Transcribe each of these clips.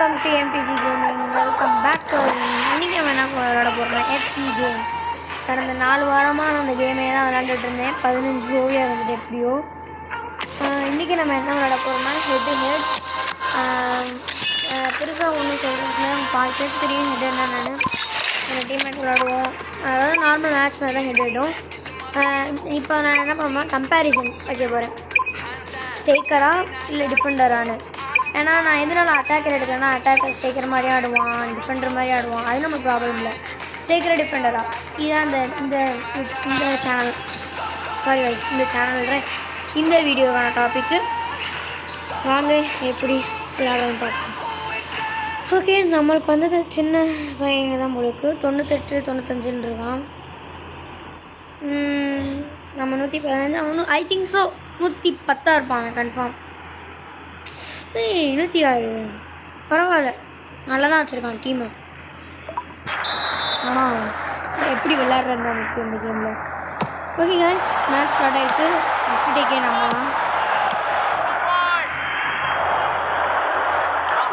Welcome to MTG gaming. Welcome back to இன்றைக்கி நம்ம என்ன விளையாட போடுறோம் எஃப்சி கேம். கடந்த 4 வாரமாக நான் அந்த கேமே தான் விளையாண்டுட்டு இருந்தேன். 15 ஓவியாக இருந்தது எப்படியோ. இன்றைக்கி நம்ம என்ன விளையாட போகிறோம்னா ஹெட் ஹெட். பெருசாக ஒன்றும் சொல்கிறதுனா பேச தெரியும் ஹெட் என்னென்னு. எங்கள் டீம்மேட் விளையாடுவோம். அதாவது நார்மல் மேட்ச் மாதிரி தான் ஹெட் ஹெட்டும். இப்போ நான் என்ன பண்ணுவேன்னா கம்பேரிசன் வைக்க போகிறேன். ஸ்டேக்கரா இல்லை டிஃபெண்டரானு. ஏன்னா நான் எதனால அட்டாக்கர் எடுக்கிறேன்னா அட்டாக்கர் ஸ்டேக்கர் மாதிரி ஆடுவான், டிஃபெண்டர் மாதிரி ஆடுவான். அது நம்ம ப்ராப்ளம் இல்லை. ஸ்டேக்கர் டிஃபெண்டரா இதுதான் இந்த சேனல் இந்த சேனல்ற இந்த வீடியோவான டாப்பிக்கு. வாங்க எப்படி விளையாடுறோம் பார்ப்போம். ஓகே, நம்மளுக்கு வந்தது சின்ன பையங்க தான் உங்களுக்கு 98 95 இருக்கான். நம்ம 115 அவனும் ஐ திங்க் ஸோ 110 இருப்பான் கன்ஃபார்ம். 106 பரவாயில்ல, நல்லா தான் வச்சுருக்கான் டீமை. ஆனால் எப்படி விளையாடுறது நமக்கு இந்த கேமில். ஓகே கைஸ், மேட்ச் ஸ்டார்ட் ஆகிடுச்சு. ஃபஸ்ட்டு டேக்கே நம்ம தான்.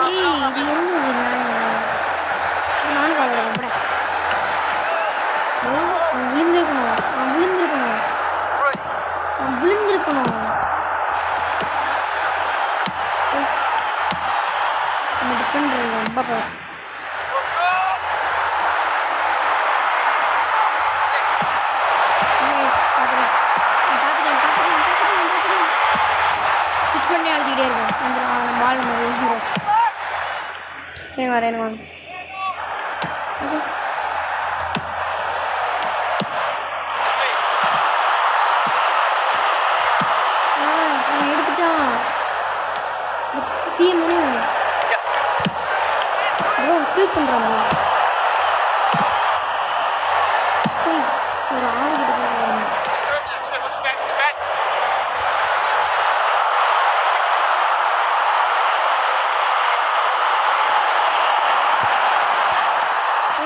இது என்னது நான் கால் கூட விழுந்திருக்கணும். நம்ம டிஃபெண்டர் ரொம்ப பார்த்துட்டேன் ஸ்விட்ச் பண்ணி அழுத்திக்கிட்டே இருக்கும். வந்துடும் பால் மாதிரி எனக்கு வரேன் வாங்க. ஓகே, எடுத்துட்டான். சிஎம் தானே ஸ்கில்ஸ் பண்ணுறாங்க. சரி, ஒரு 6 கிட்ட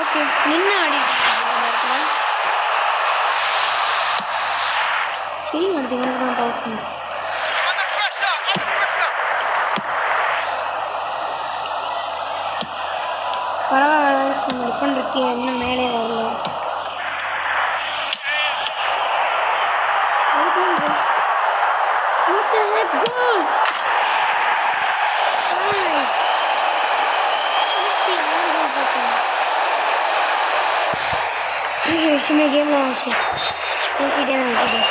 ஓகே நின்று ஆடிட்டு தெரியும். அடுத்து இவனுக்கு தான் பாஸ் பண்ணு. பரவாயில்ல, நம்ம டிஃபெண்டருக்கு என்ன மேலே வரல. விஷயமே கேம் ஆச்சு. பேசிட்டே தான் இருக்குது.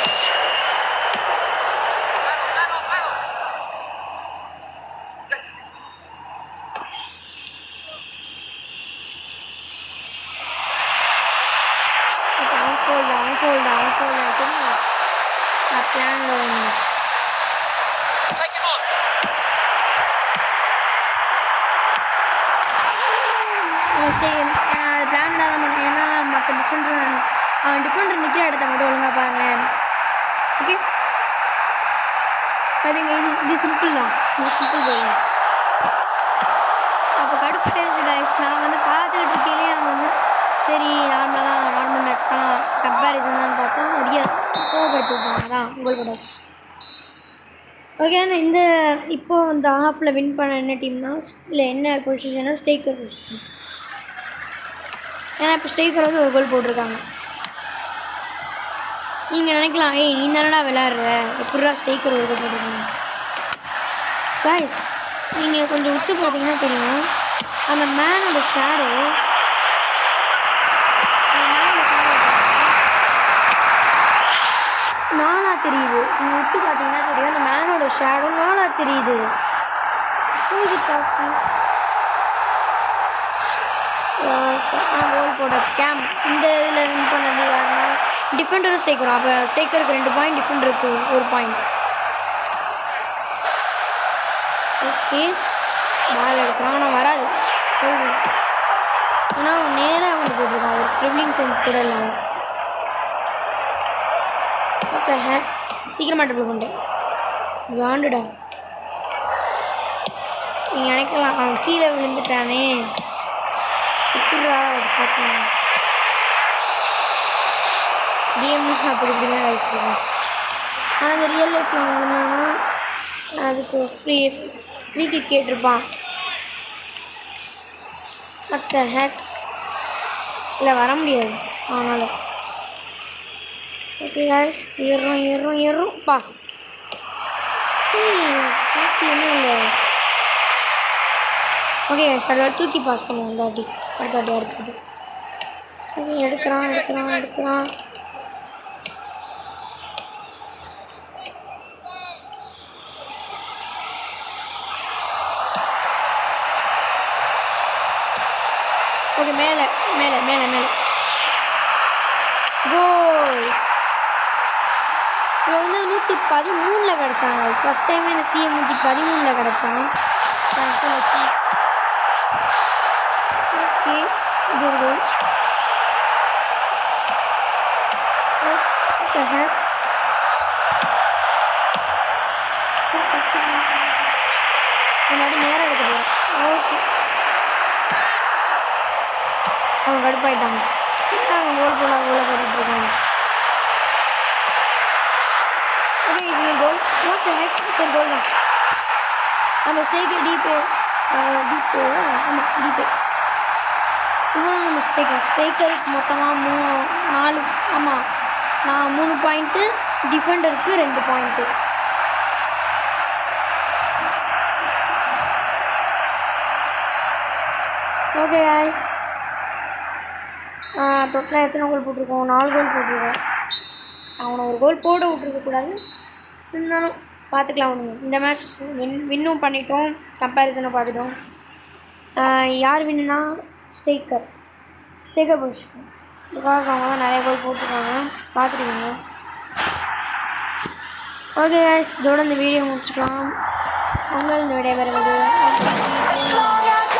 பிளான் இல்லாத மாட்டேன். ஏன்னா மற்ற அவன் டிஃபெண்டர் நிற்கிற இடத்த மட்டும் ஒழுங்காக பாருங்களேன். ஓகே, அதுங்க இது சிம்பிள் தான். இது சிம்பிள் சொல்லுங்க. அப்போ கடுப்பாயிருச்சு கைஸ். நான் வந்து பார்த்துக்கிட்டு இருக்கேனே அவன் சரி நார்மல் மேட்ச் தான் கம்பேரிசன் தான் பார்த்தா நிறைய கோவப்படுத்தி விட்டாங்க. அதான் கோல் போட்டாச்சு. ஓகே, நான் இப்போது இந்த ஹாஃபில் வின் பண்ண என்ன டீம்னா இல்லை என்ன பொசிஷன்னா ஸ்டேக்கர் பொசிஷன். ஏன்னா இப்போ ஸ்டேக்கர் வந்து ஒரு கோல் போட்டிருக்காங்க. நீங்கள் நினைக்கலாம், நீ தானடா விளையாடுற, எப்படிடா ஸ்டேக்கர் ஒரு கோல் போட்டிருக்காங்க. கைஸ், நீங்கள் கொஞ்சம் உத்து பார்த்தீங்கன்னா தெரியும், அந்த மேனோட ஷேடோ நானாக தெரியுது. நீங்கள் உத்து பார்த்தீங்கன்னா தெரியும், அந்த மேனோட ஷேடோ நானாக தெரியுது. கோல் போட்டாச்சு. கேம் இந்த இதில் வின் பண்ணது யாருன்னா டிஃபெண்டரும் ஸ்டேக்கரும். அப்போ ஸ்டேக்கருக்கு 2 பாயிண்ட், டிஃபெண்டருக்கு 1 பாயிண்ட். ஓகே, பால் எடுக்கிறான் ஆனால் வராது சொல்லுவேன். ஏன்னா அவன் நேராக வந்து போட்டிருக்கான், ஒரு ட்ரிப்ளிங் சென்ஸ் கூட இல்லாமல். ஓகே, சீக்கிரமாக ட்ரிபிள் பண்ணிட்டேன். காண்டுடா. நீங்கள் நினைக்கலாம் அவன் கீழே விழுந்துட்டானே எப்படா அது சாப்பிடணும். கேம் அப்படி இப்படி தான் வயசுருக்கோம். ஆனால் அந்த ரியல் லைஃப்பில் அவன் விழுந்தானா அதுக்கு ஃப்ரீ கிக் கேட்டிருப்பான். மற்ற ஹேக் இல்லை வர முடியாது ஆனாலும். ஓகே காய்ஸ், ஏறுறோம் பாஸ். சாத்தியமே இல்லை. ஓகே சார் தூக்கி பாஸ் பண்ணுவோம் இந்த வாட்டி. அடுத்த ஓகே எடுக்கிறான். ஓகே மேலே கோல். இப்போ வந்து 113 கிடச்சாங்க. ஃபஸ்ட் டைம் இந்த சிஎம் 113 கிடச்சான். ஓகே இது ஒரு கோல். முன்னாடி நேரம் எடுக்க போகிறோம். ஓகே அவங்க கடுப்பாயிட்டாங்க. அவங்க கோல் போட்டுட்ருக்காங்க. ஓகே இது கோல். வாட் தி ஹெக், சரி கோல் தான். நம்ம ஸ்டேக்கு டீப்பு ஆமாம் டீப்பு இவ்வளோ நம்ம ஸ்டேக்கருக்கு மொத்தமாக 4 ஆமாம் நான் 3 பாயிண்ட்டு, டிஃபெண்டருக்கு 2 பாயிண்ட்டு. ஓகே காய்ஸ், டோட்டலாக எத்தனை கோல் போட்டிருக்கோம்? 4 கோல் போட்டிருக்கோம். அவனை ஒரு கோல் போட விட்ருக்கக்கூடாது, இருந்தாலும் பார்த்துக்கலாம். அவனுங்க இந்த மேட்ச் வின்னும் பண்ணிட்டோம். கம்பேரிசனை பார்த்துட்டோம். யார் வின்னுனா ஸ்டேக்கர் பொசிஷன். பிகாஸ் அவங்க தான் நிறைய கோல் போட்டிருக்காங்க, பார்த்துருக்கீங்க. ஓகே காய்ஸ், இதோட இந்த வீடியோ முடிச்சுக்கலாம். உங்கள் விடைபெறுவது